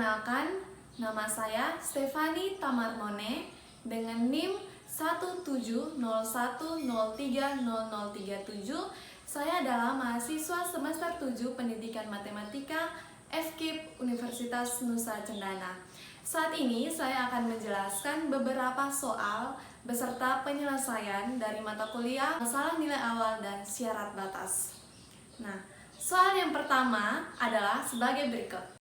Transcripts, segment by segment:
Perkenalkan, nama saya Stefani Tamarmone dengan NIM 17010300037. Saya adalah mahasiswa semester 7 Pendidikan Matematika FKIP Universitas Nusa Cendana. Saat ini saya akan menjelaskan beberapa soal beserta penyelesaian dari mata kuliah masalah nilai awal dan syarat batas. Nah, soal yang pertama adalah sebagai berikut.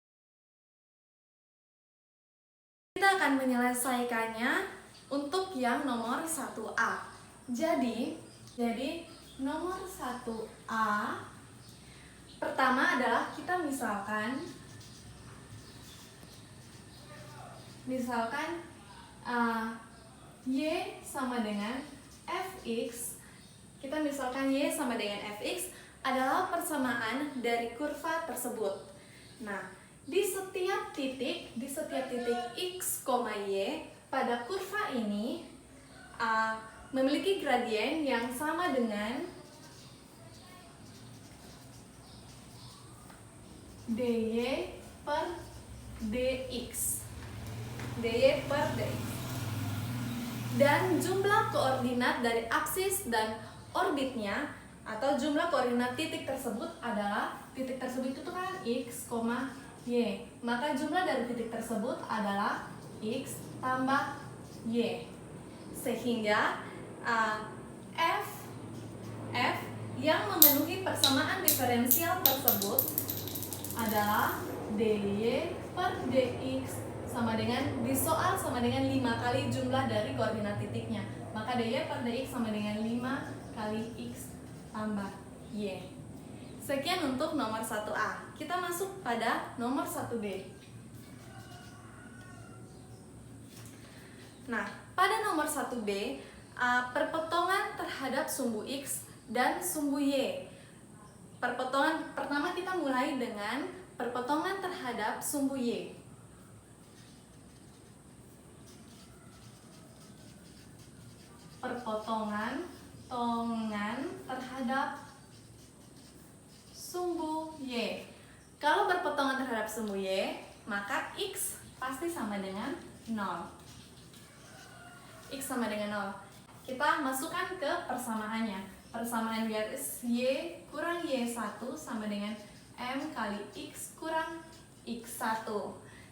Kita akan menyelesaikannya untuk yang nomor 1A. Jadi nomor 1A pertama adalah kita misalkan Y sama dengan Fx. Kita misalkan Y sama dengan Fx adalah persamaan dari kurva tersebut. Nah, di setiap titik X, Y pada kurva ini memiliki gradien yang sama dengan dy per dx. Dan jumlah koordinat dari aksis dan orbitnya atau jumlah koordinat titik tersebut adalah titik tersebut itu kan X, Y. Maka jumlah dari titik tersebut adalah X tambah Y. Sehingga F yang memenuhi persamaan diferensial tersebut adalah dy per dx sama dengan, di soal sama dengan 5 kali jumlah dari koordinat titiknya. Maka dy per dx sama dengan 5 kali x tambah y. Sekian untuk nomor 1A. Kita masuk pada nomor 1B. Nah, pada nomor 1B, perpotongan terhadap sumbu X dan sumbu Y. Perpotongan pertama kita mulai dengan perpotongan terhadap sumbu Y. Perpotongan terhadap sumbu Y. Kalau berpotongan terhadap sumbu Y, maka X pasti sama dengan 0. X sama dengan 0. Kita masukkan ke persamaannya. Persamaan garis Y kurang Y1 sama dengan M kali X kurang X1.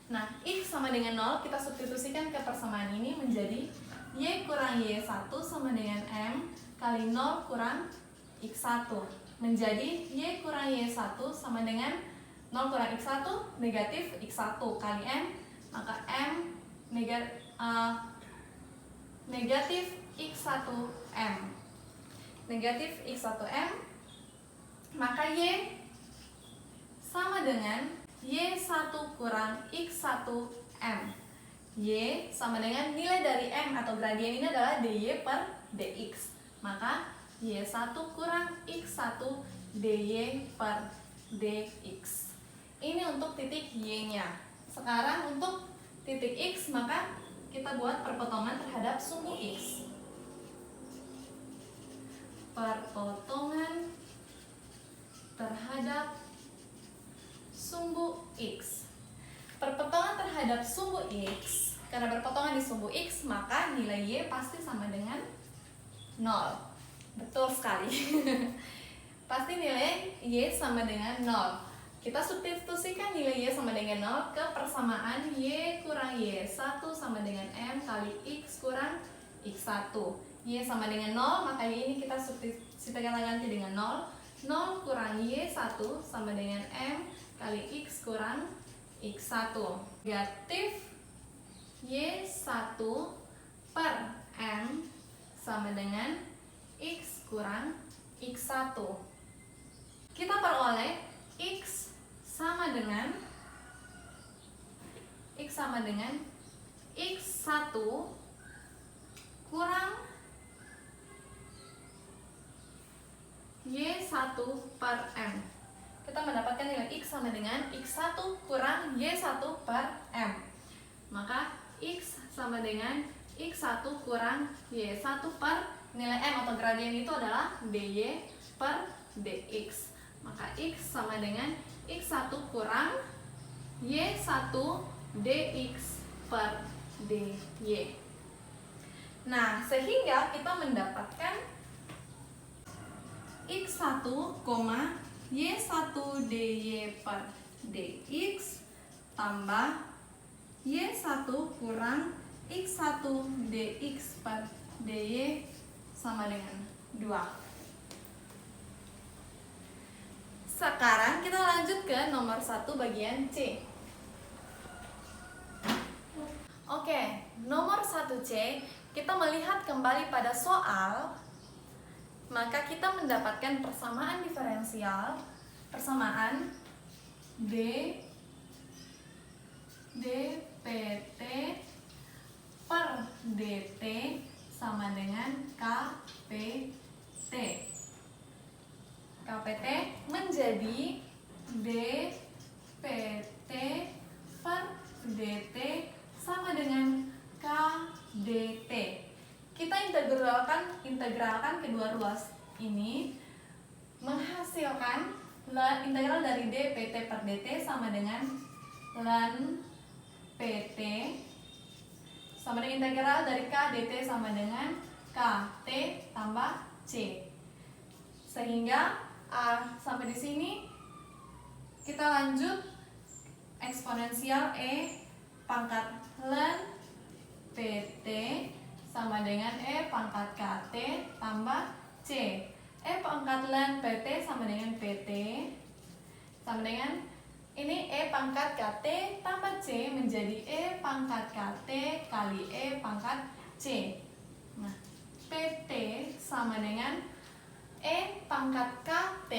Nah, X sama dengan 0 kita substitusikan ke persamaan ini menjadi Y kurang Y1 sama dengan M kali 0 kurang X1. Menjadi Y kurang Y1 sama dengan 0 kurang X1 negatif X1 kali M, maka M negatif X1M. Negatif X1M, maka Y sama dengan Y1 kurang X1M. Y sama dengan nilai dari M atau gradien ini adalah dy per dx. Maka Y1 kurang X1 dy per dx. Ini untuk titik Y-nya. Sekarang untuk titik X, maka kita buat perpotongan terhadap sumbu X. Perpotongan terhadap sumbu X. Perpotongan terhadap sumbu X, karena berpotongan di sumbu X, maka nilai Y pasti sama dengan 0. Betul sekali. Pasti nilai Y sama dengan 0. Kita substitusikan nilai Y sama dengan 0 ke persamaan Y kurang Y1 sama dengan M kali X kurang X1. Y sama dengan 0, maka Y ini kita substitusikan ganti dengan 0. 0 kurang Y1 sama dengan M kali X kurang X1. Negatif Y1 per M sama dengan X kurang X1. Kita peroleh X sama dengan X1 kurang Y1 per M. Kita mendapatkan nilai X sama dengan X1 kurang Y1 per M. Maka X sama dengan X1 kurang Y1 per nilai M atau gradien itu adalah dy per dx. Maka X sama dengan X1 kurang Y1 dx per dy. Nah, sehingga kita mendapatkan x1, y1 dy per dx tambah y1 kurang x1 dx per dy sama dengan 2. Sekarang kita lanjut ke nomor 1 bagian C. Oke, nomor 1C, kita melihat kembali pada soal, maka kita mendapatkan persamaan diferensial, persamaan dpt per dt sama dengan kpt. Kpt menjadi dpt per dt sama dengan kdt. Kita integralkan kedua ruas ini, menghasilkan integral dari dpt per dt sama dengan ln pt sama dengan integral dari kdt sama dengan kt tambah c. Sehingga sampai di sini kita lanjut eksponensial e pangkat ln pt sama dengan e pangkat kt tambah c. E pangkat ln pt sama dengan pt sama dengan ini e pangkat kt tambah c menjadi e pangkat kt kali e pangkat c. Nah, pt sama dengan e pangkat kt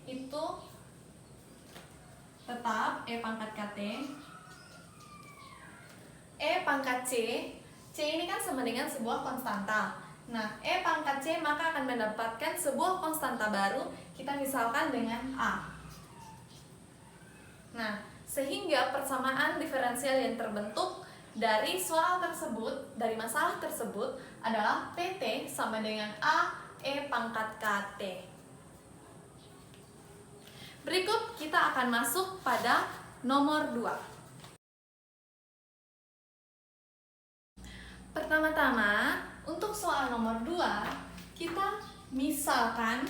itu tetap e pangkat kt. E pangkat c, c ini kan sama dengan sebuah konstanta. Nah, e pangkat c maka akan mendapatkan sebuah konstanta baru, kita misalkan dengan a. Nah, sehingga persamaan diferensial yang terbentuk dari soal tersebut, dari masalah tersebut adalah pt sama dengan a e pangkat kt. Berikut kita akan masuk pada nomor 2. Pertama-tama, untuk soal nomor 2, kita misalkan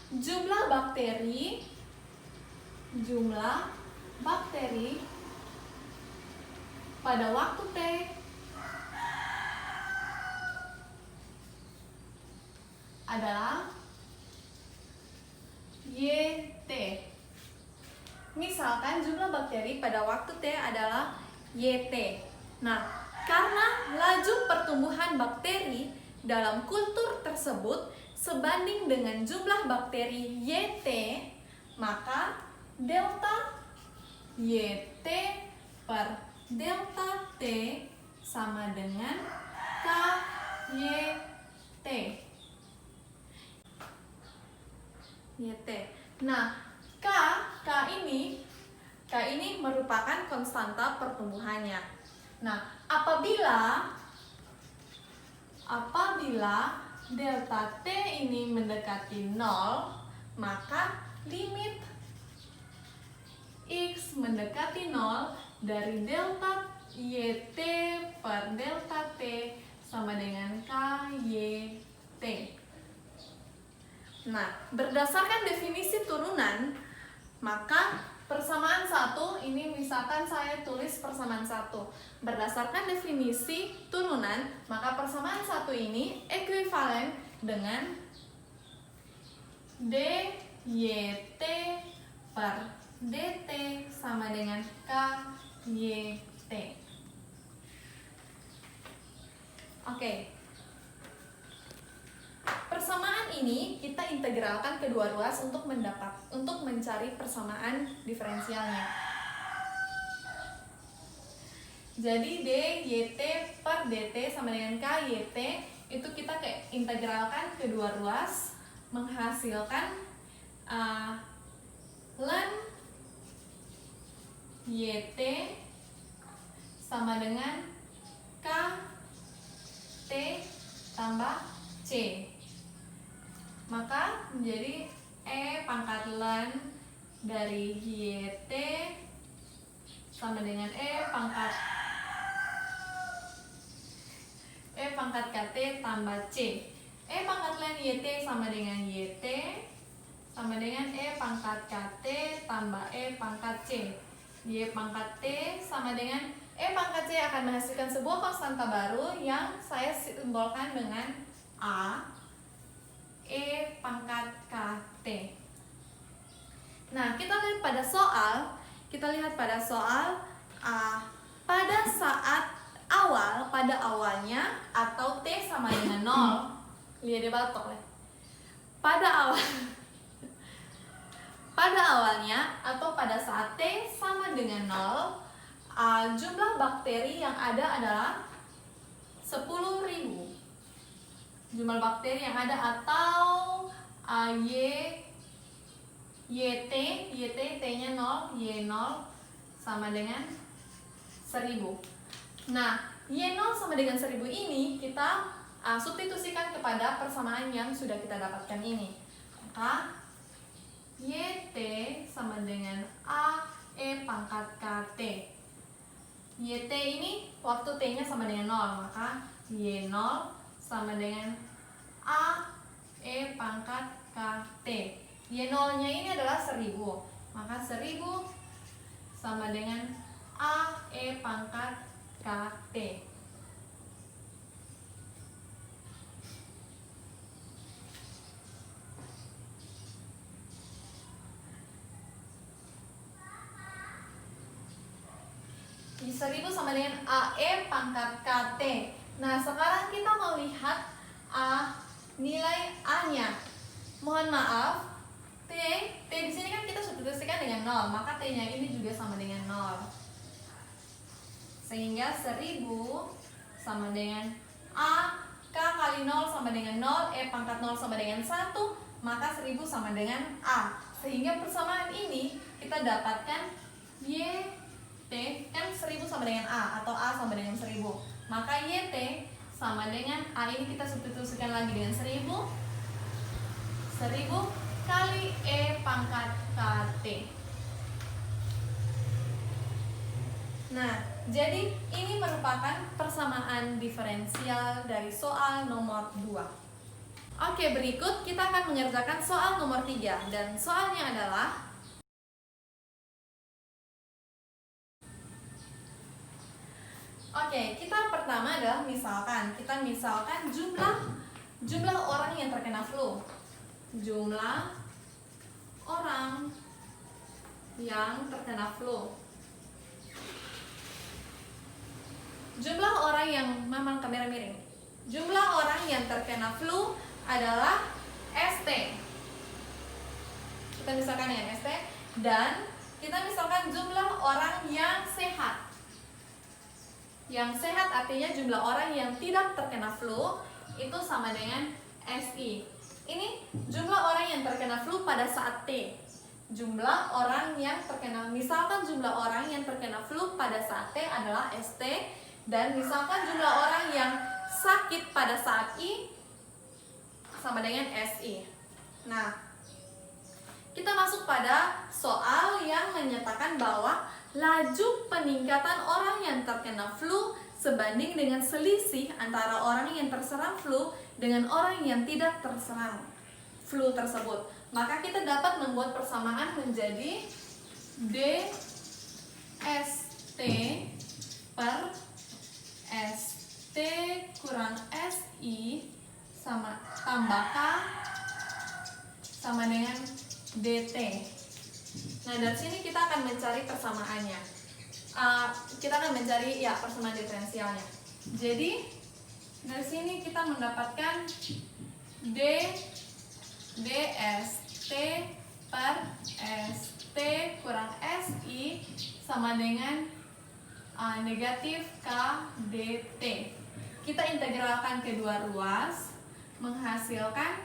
jumlah bakteri pada waktu T adalah YT. Misalkan jumlah bakteri pada waktu T adalah YT. Nah, karena laju pertumbuhan bakteri dalam kultur tersebut sebanding dengan jumlah bakteri YT, maka delta YT per delta T sama dengan KYT. YT. Nah, K ini merupakan konstanta pertumbuhannya. Nah, apabila delta T ini mendekati 0, maka limit X mendekati 0 dari delta YT per delta T sama dengan KYT. Nah, berdasarkan definisi turunan, maka persamaan 1 ini misalkan saya tulis persamaan 1. Berdasarkan definisi turunan, maka persamaan 1 ini ekuivalen dengan DYT per DT sama dengan KYT. Oke. Persamaan ini kita integralkan kedua ruas untuk mencari persamaan diferensialnya. Jadi DYT per DT sama dengan KYT itu kita integralkan kedua ruas menghasilkan ln YT sama dengan KT tambah C. Maka menjadi E pangkat ln dari YT sama dengan E pangkat KT tambah C. E pangkat lain YT sama dengan YT sama dengan E pangkat KT tambah E pangkat C. Y pangkat T sama dengan E pangkat C akan menghasilkan sebuah konstanta baru yang saya simbolkan dengan A E pangkat KT. Nah, kita lihat pada soal pada saat pada awalnya atau T sama dengan 0. Lihat dia batok lah. Pada awalnya atau pada saat T sama dengan 0, jumlah bakteri yang ada adalah 10.000. Jumlah bakteri yang ada atau YT T-nya 0, Y0 sama dengan 1000. Nah, Y0 sama dengan 1000 ini kita substitusikan kepada persamaan yang sudah kita dapatkan ini. Maka YT sama dengan A E pangkat KT. YT ini waktu T-nya sama dengan 0, maka Y0 sama dengan A E pangkat KT. Y0-nya ini adalah 1000, maka 1000 sama dengan A E pangkat KT. Di 1000 sama dengan AE pangkat KT. Nah, sekarang kita mau lihat nilai A-nya. Mohon maaf, T di sini kan kita substitusikan dengan 0, maka T-nya ini juga sama dengan 0. Sehingga 1000 sama dengan A, K kali 0 sama dengan 0, E pangkat 0 sama dengan 1, maka 1000 sama dengan A. Sehingga persamaan ini kita dapatkan YT, kan 1000 sama dengan A, atau A sama dengan 1000. Maka YT sama dengan A ini kita substitusikan lagi dengan 1000 kali E pangkat KT. Nah, jadi ini merupakan persamaan diferensial dari soal nomor 2. Oke, berikut kita akan mengerjakan soal nomor 3 dan soalnya adalah kita pertama adalah misalkan jumlah orang yang terkena flu. Jumlah orang yang terkena flu. Jumlah orang yang memang kamera miring. Jumlah orang yang terkena flu adalah ST. Kita misalkan dengan ST dan kita misalkan jumlah orang yang sehat. Yang sehat artinya jumlah orang yang tidak terkena flu itu sama dengan SI. Ini jumlah orang yang terkena flu pada saat T. Jumlah orang yang terkena, misalkan jumlah orang yang terkena flu pada saat T adalah ST, dan misalkan jumlah orang yang sakit pada saat I sama dengan SI. Nah, kita masuk pada soal yang menyatakan bahwa laju peningkatan orang yang terkena flu sebanding dengan selisih antara orang yang terserang flu dengan orang yang tidak terserang flu tersebut. Maka kita dapat membuat persamaan menjadi DST per ST kurang SI sama tambah K sama dengan DT. Nah, dari sini kita akan mencari persamaannya. Kita akan mencari persamaan diferensialnya. Jadi dari sini kita mendapatkan DST per ST kurang SI sama dengan negatif K DT. Kita integralkan kedua ruas menghasilkan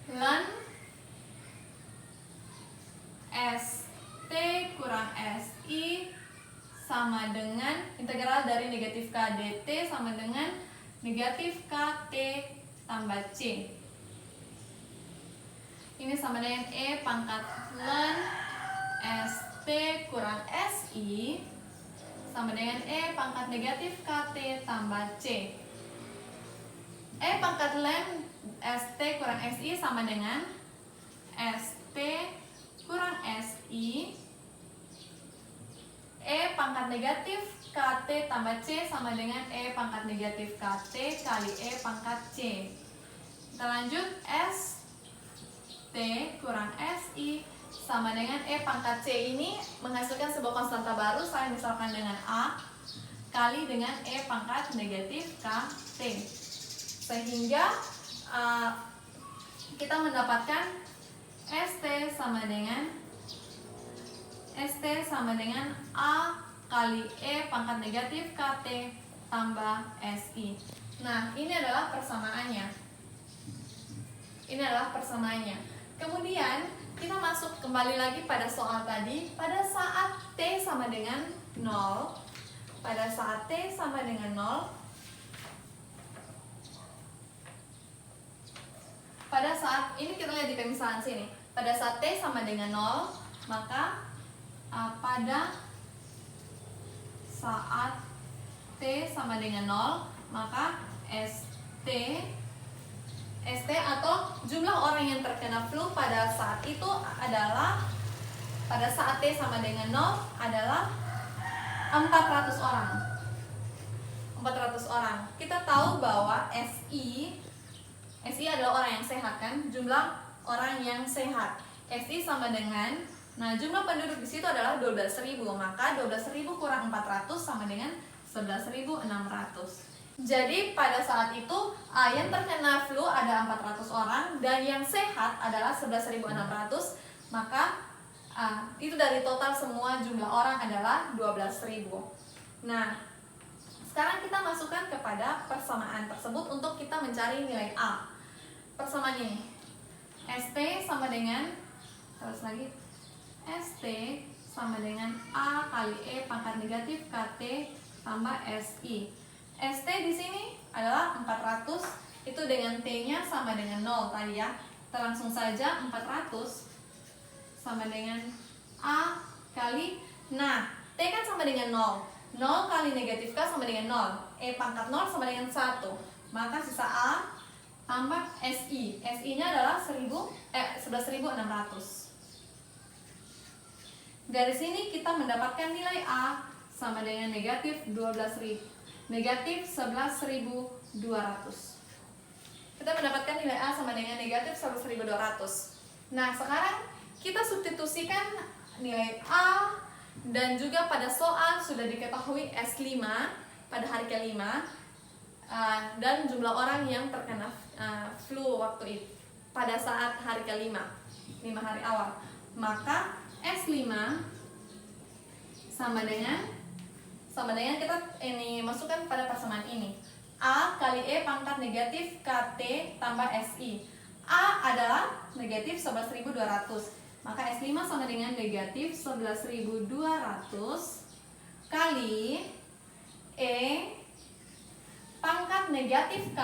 ln ST kurang SI sama dengan integral dari negatif K DT sama dengan negatif KT tambah C. Ini sama dengan E pangkat ln ST kurang SI sama dengan E pangkat negatif KT tambah C. E pangkat ln ST kurang SI sama dengan ST kurang SI E pangkat negatif KT tambah C sama dengan E pangkat negatif KT kali E pangkat C. Kita lanjut, ST kurang SI sama dengan E pangkat C ini menghasilkan sebuah konstanta baru, saya misalkan dengan A kali dengan E pangkat negatif KT. Sehingga kita mendapatkan ST sama dengan A kali E pangkat negatif KT tambah SI. Nah, ini adalah persamaannya. Kemudian kita masuk kembali lagi pada soal tadi. Pada saat T sama dengan 0, pada saat ini kita lihat di pemisahan sini. Pada saat T sama dengan 0, maka pada saat T sama dengan 0, maka ST atau jumlah orang yang terkena flu pada saat itu adalah, pada saat T sama dengan 0 adalah 400 orang. 400 orang. Kita tahu bahwa SI adalah orang yang sehat kan? Jumlah orang yang sehat. SI sama dengan, nah jumlah penduduk di situ adalah 12.000, maka 12.000 kurang 400 sama dengan 11.600. Jadi pada saat itu yang terkena flu ada 400 orang dan yang sehat adalah 11.600, maka itu dari total semua jumlah orang adalah 12.000. Nah, sekarang kita masukkan kepada persamaan tersebut untuk kita mencari nilai A. Persamaan ini ST sama dengan, terus lagi, ST sama dengan A kali E pangkat negatif KT tambah SI. ST di sini adalah 400, itu dengan T-nya sama dengan 0 tadi ya. Kita langsung saja 400 sama dengan A kali, nah T kan sama dengan 0. 0 kali negatif K sama dengan 0. E pangkat 0 sama dengan 1. Maka sisa A tambah SI. SI-nya adalah 11.600. Dari sini kita mendapatkan nilai A sama dengan negatif 11.200. Kita mendapatkan nilai A sama dengan negatif 11.200. Nah, sekarang kita substitusikan nilai A, dan juga pada soal sudah diketahui S5 pada hari ke-5 dan jumlah orang yang terkena flu waktu itu pada saat hari ke-5, 5 hari awal. Maka S5 sama dengan kita ini masukkan pada persamaan ini. A kali E pangkat negatif KT tambah SI. A adalah negatif 11.200. Maka S5 sama dengan negatif 11.200 kali E pangkat negatif K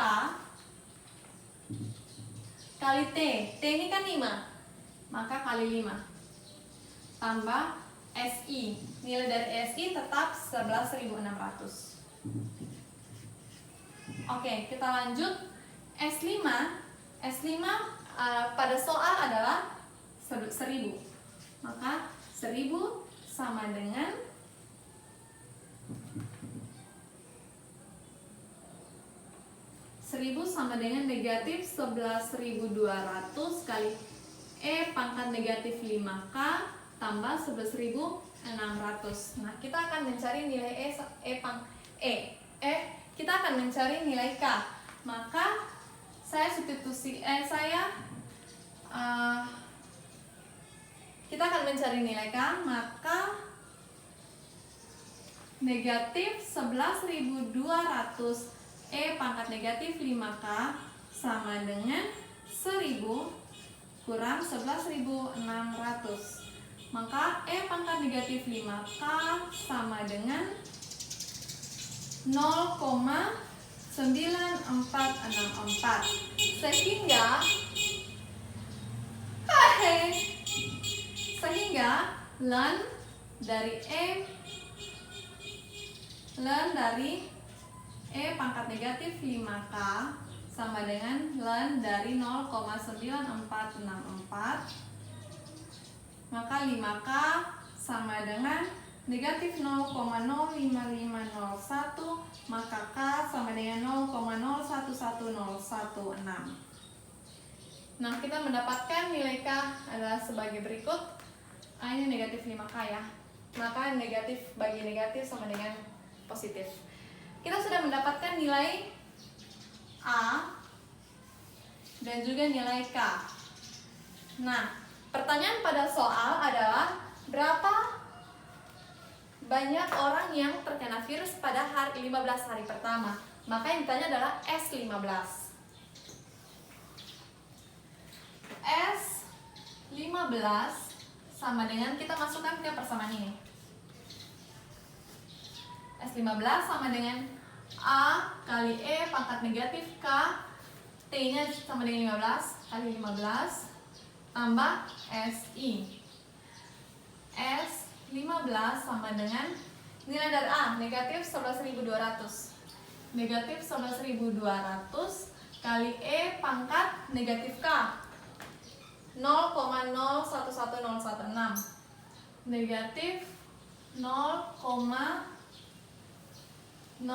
kali T. T ini kan 5, maka kali 5 tambah SI. Nilai dari SI tetap 11.600. Oke, kita lanjut. S5 pada soal adalah 1.000. Maka 1.000 sama dengan negatif 11.200 kali E pangkat negatif 5K tambah 11.600. Nah, kita akan mencari nilai kita akan mencari nilai K. Maka saya kita akan mencari nilai K, maka negatif 11.200 E pangkat negatif 5K sama dengan 1.000 kurang 11.600. Maka E pangkat negatif 5K sama dengan 0,9464. Sehingga ln dari E pangkat negatif 5K sama dengan ln dari 0,9464, maka 5K sama dengan negatif 0,05501, maka K sama dengan 0,011016. Nah, kita mendapatkan nilai K adalah sebagai berikut. Ini negatif 5K ya, maka negatif bagi negatif sama dengan positif. Kita sudah mendapatkan nilai A dan juga nilai K. Nah, pertanyaan pada soal adalah berapa banyak orang yang terkena virus pada 15 hari pertama. Maka yang ditanya adalah S15. S15 sama dengan, kita masukkan ke persamaan ini. S15 sama dengan A kali E pangkat negatif K, T-nya sama dengan 15 kali 15 tambah SI. S15 sama dengan nilai dari A, negatif 11.200. Negatif 11.200 kali E pangkat negatif K, 0,011016. Negatif 0,011016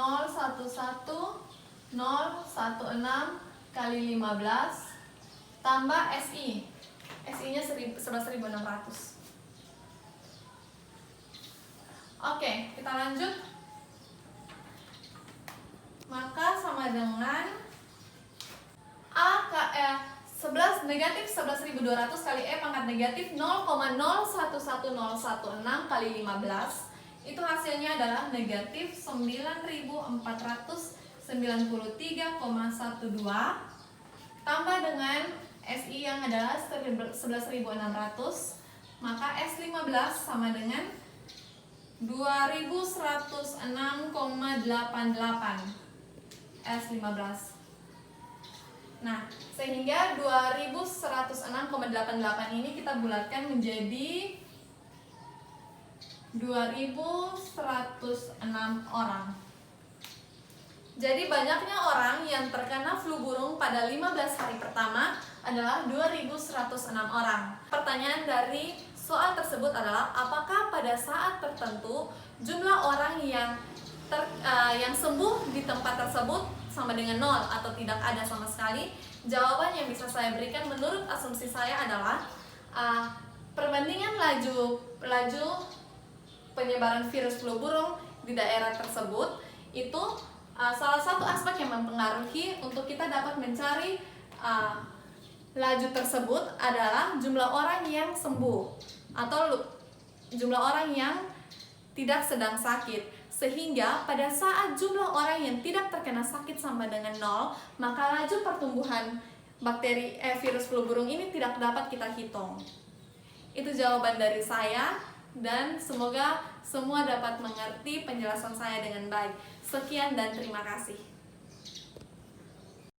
kali 15 tambah SI. SI-nya 11.600. Oke, kita lanjut. Maka sama dengan negatif 11.200 kali E pangkat negatif 0,011016 kali 15. Itu hasilnya adalah negatif 9.493,12 tambah dengan SI yang adalah 11.600, maka S15 sama dengan 2106,88 S15. Nah, sehingga 2106,88 ini kita bulatkan menjadi 2106 orang. Jadi banyaknya orang yang terkena flu burung pada 15 hari pertama adalah 2106 orang. Pertanyaan dari soal tersebut adalah, apakah pada saat tertentu jumlah orang yang sembuh di tempat tersebut sama dengan 0 atau tidak ada sama sekali? Jawaban yang bisa saya berikan menurut asumsi saya adalah perbandingan laju penyebaran virus flu burung di daerah tersebut itu salah satu aspek yang mempengaruhi untuk kita dapat mencari laju tersebut adalah jumlah orang yang sembuh atau jumlah orang yang tidak sedang sakit. Sehingga pada saat jumlah orang yang tidak terkena sakit sama dengan 0, maka laju pertumbuhan bakteri virus flu burung ini tidak dapat kita hitung. Itu jawaban dari saya, dan semoga semua dapat mengerti penjelasan saya dengan baik. Sekian dan terima kasih.